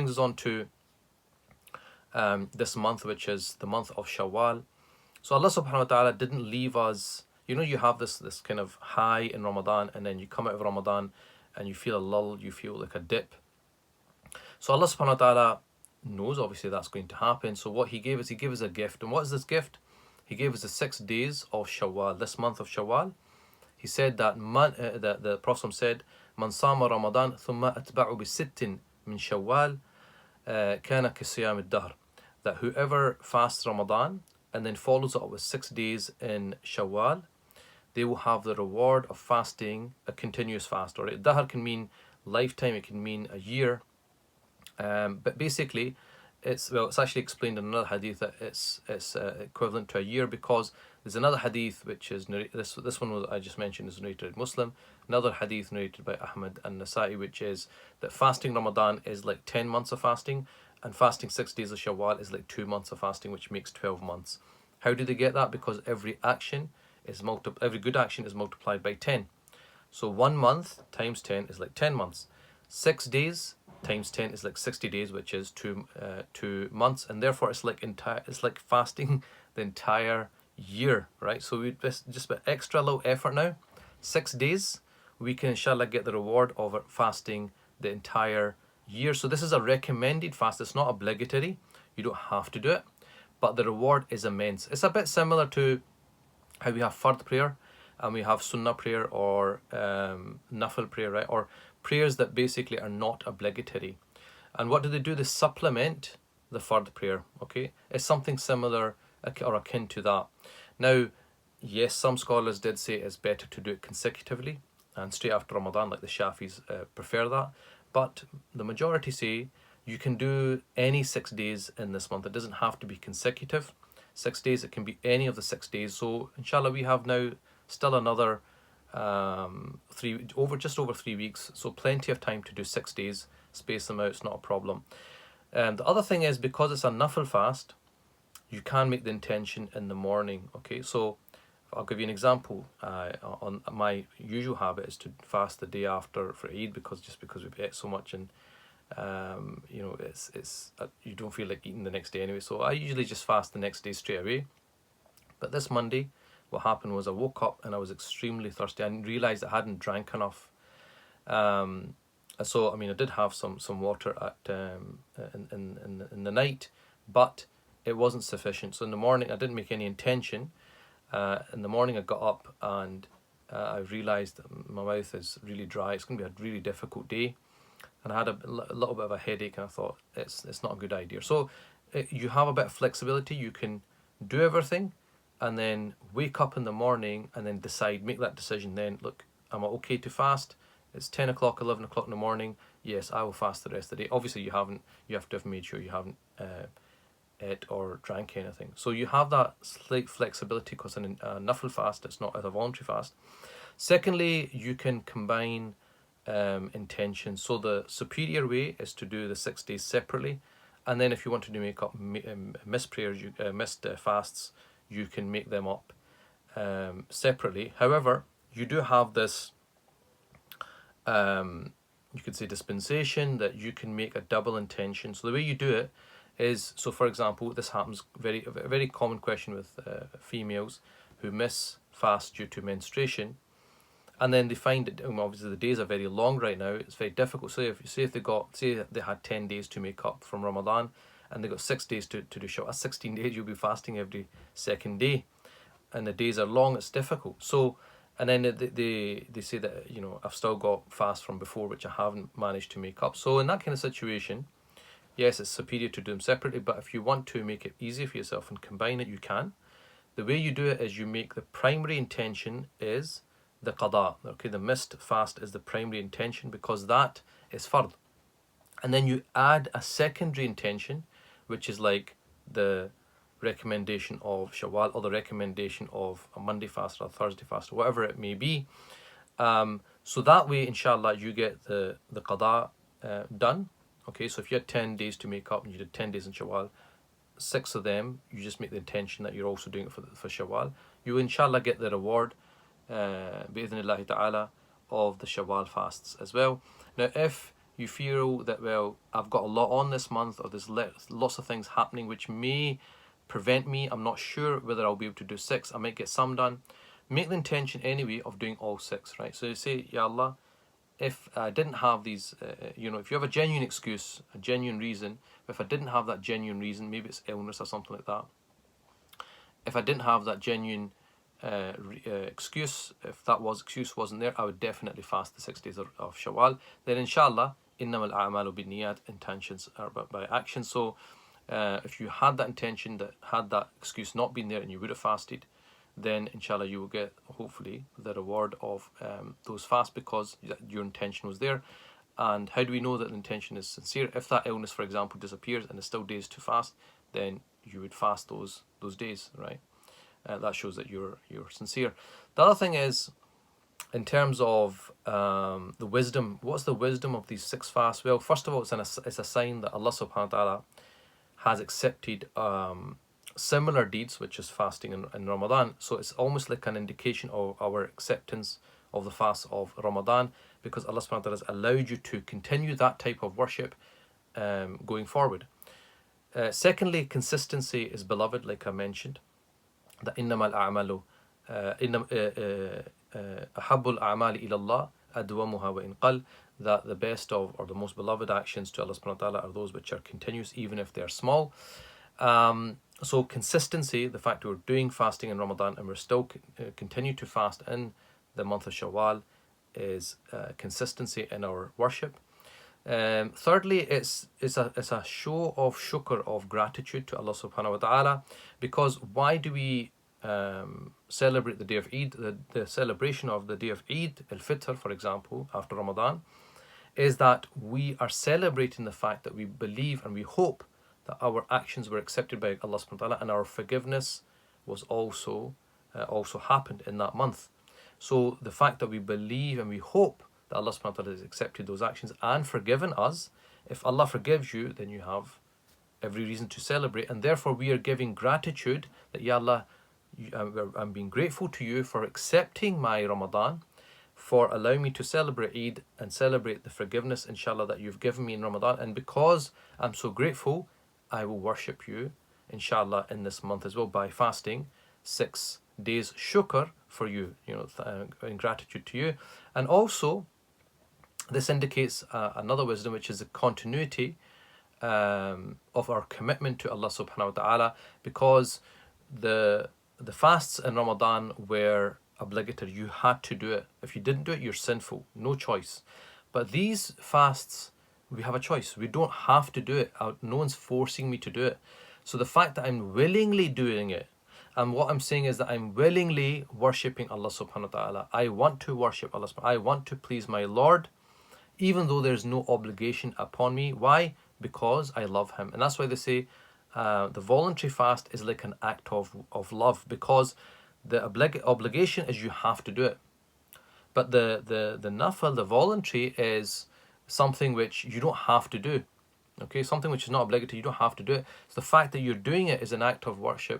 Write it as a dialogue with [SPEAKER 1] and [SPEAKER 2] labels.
[SPEAKER 1] brings us on to this month, which is the month of Shawwal. So Allah subhanahu wa ta'ala didn't leave us, you have this kind of high in Ramadan, and then you come out of Ramadan and you feel a lull, you feel like a dip. So Allah subhanahu wa ta'ala knows obviously that's going to happen. So what he gave us a gift. And what is this gift? He gave us the 6 days of Shawwal, this month of Shawwal. He said that the Prophet said, Man sama Ramadan thumma atba'u bi sittin min Shawwal kana kasiyam ad-dahr. That whoever fasts Ramadan and then follows it up with 6 days in Shawwal, they will have the reward of fasting a continuous fast. Or dahr can mean lifetime, it can mean a year. But basically, it's actually explained in another hadith that it's equivalent to a year, because there's another hadith which is this one I just mentioned is narrated in Muslim. Another hadith narrated by Ahmad and Nasa'i, which is that fasting Ramadan is like 10 months of fasting, and fasting 6 days of Shawwal is like 2 months of fasting, which makes 12 months. How do they get that? Because every good action is multiplied by 10. So 1 month times 10 is like 10 months. 6 days times 10 is like 60 days, which is 2 months, and therefore it's like fasting the entire year, right? So we just put extra low effort now. 6 days, we can inshallah get the reward of fasting the entire year. So this is a recommended fast. It's not obligatory. You don't have to do it, but the reward is immense. It's a bit similar to how we have fard prayer and we have sunnah prayer or nafil prayer, right? Or prayers that basically are not obligatory. And what do? They supplement the fard prayer, okay? It's something similar or akin to that. Now, yes, some scholars did say it's better to do it consecutively and straight after Ramadan, like the Shafis prefer that. But the majority say you can do any 6 days in this month. It doesn't have to be consecutive 6 days. It can be any of the 6 days. So inshallah, we have now still another just over 3 weeks. So plenty of time to do 6 days. Space them out. It's not a problem. The other thing is, because it's a nafil fast, you can make the intention in the morning. Okay, so I'll give you an example. On my usual habit is to fast the day after for Eid, because we've ate so much, and it's you don't feel like eating the next day anyway. So I usually just fast the next day straight away. But this Monday, what happened was I woke up and I was extremely thirsty. I realised I hadn't drank enough. So I mean, I did have some water in the night, but it wasn't sufficient. So in the morning, I didn't make any intention. In the morning, I got up and I realised that my mouth is really dry. It's going to be a really difficult day, and I had a little bit of a headache, and I thought it's not a good idea. So you have a bit of flexibility. You can do everything, and then wake up in the morning and then make that decision. Then look, am I okay to fast? It's 10 o'clock, 11 o'clock in the morning. Yes, I will fast the rest of the day. Obviously, you have to have made sure you haven't ate or drank anything. So you have that slight flexibility, because in a nafil fast, it's not as a voluntary fast. Secondly, you can combine intentions. So the superior way is to do the 6 days separately, and then if you want to make up missed prayers, missed fasts, you can make them up separately. However, you do have this you could say dispensation, that you can make a double intention. So the way you do it is, so for example, this happens a very common question with females who miss fast due to menstruation, and then they find it, obviously the days are very long right now, it's very difficult. So if they had 10 days to make up from Ramadan, and they got 6 days to do Shawwal, 16 days, you'll be fasting every second day, and the days are long, it's difficult. So, and then they say that, I've still got fast from before, which I haven't managed to make up. So in that kind of situation, yes, it's superior to do them separately, but if you want to make it easy for yourself and combine it, you can. The way you do it is you make the primary intention is the qada. Okay, the missed fast is the primary intention, because that is fard. And then you add a secondary intention, which is like the recommendation of Shawwal, or the recommendation of a Monday fast or a Thursday fast, or whatever it may be. So that way, inshallah, you get the qada done. Okay, so if you had 10 days to make up and you did 10 days in Shawwal, 6 of them, you just make the intention that you're also doing it for Shawwal. You inshallah get the reward, bi'idhnillahi ta'ala, of the Shawwal fasts as well. Now, if you feel that, well, I've got a lot on this month, or there's lots of things happening which may prevent me, I'm not sure whether I'll be able to do 6, I might get some done, make the intention anyway of doing all 6, right? So you say, Ya Allah, if I didn't have these, if you have a genuine excuse, a genuine reason, if I didn't have that genuine reason, maybe it's illness or something like that, if I didn't have that genuine excuse, if that excuse wasn't there, I would definitely fast the 6 days of Shawwal. Then inshallah, innamal a'malu binniyat, intentions are by action. So if you had that intention, that had that excuse not been there, and you would have fasted, then inshallah you will get, hopefully, the reward of those fasts, because your intention was there. And how do we know that the intention is sincere? If that illness, for example, disappears and there's still days to fast, then you would fast those days, right? That shows that you're sincere. The other thing is, in terms of the wisdom, what's the wisdom of these 6 fasts? Well, first of all, it's a sign that Allah subhanahu wa ta'ala has accepted similar deeds, which is fasting in Ramadan. So it's almost like an indication of our acceptance of the fast of Ramadan, because Allah subhanahu wa ta'ala has allowed you to continue that type of worship going forward. Secondly, consistency is beloved, like I mentioned. That innamal a'malu ahabbul a'mali ila Allah adwamuha wa in qal, that the best of, or the most beloved actions to Allah subhanahu wa ta'ala are those which are continuous, even if they are small. So consistency, the fact that we're doing fasting in Ramadan and we're still continue to fast in the month of Shawwal, is consistency in our worship. Thirdly, it's a show of shukr, of gratitude to Allah subhanahu wa ta'ala, because why do we celebrate the day of Eid? The celebration of the day of Eid, al-Fitr, for example, after Ramadan, is that we are celebrating the fact that we believe and we hope that our actions were accepted by Allah subhanahu wa ta'ala, and our forgiveness was also happened in that month. So the fact that we believe and we hope that Allah subhanahu wa ta'ala has accepted those actions and forgiven us, if Allah forgives you, then you have every reason to celebrate. And therefore we are giving gratitude that, Ya Allah, I'm being grateful to you for accepting my Ramadan, for allowing me to celebrate Eid and celebrate the forgiveness, inshallah, that you've given me in Ramadan. And because I'm so grateful, I will worship you, inshallah, in this month as well, by fasting 6 days shukr for you, in gratitude to you. And also, this indicates another wisdom, which is the continuity of our commitment to Allah subhanahu wa ta'ala, because the fasts in Ramadan were obligatory. You had to do it. If you didn't do it, you're sinful. No choice. But these fasts, we have a choice. We don't have to do it. No one's forcing me to do it. So the fact that I'm willingly doing it, and what I'm saying is that I'm willingly worshipping Allah subhanahu wa ta'ala. I want to worship Allah subhanahu wa ta'ala. I want to please my Lord, even though there's no obligation upon me. Why? Because I love Him. And that's why they say the voluntary fast is like an act of love, because the obligation is you have to do it. But the nafil, the voluntary, is something which you don't have to do. Okay, something which is not obligatory, you don't have to do it. So the fact that you're doing it is an act of worship,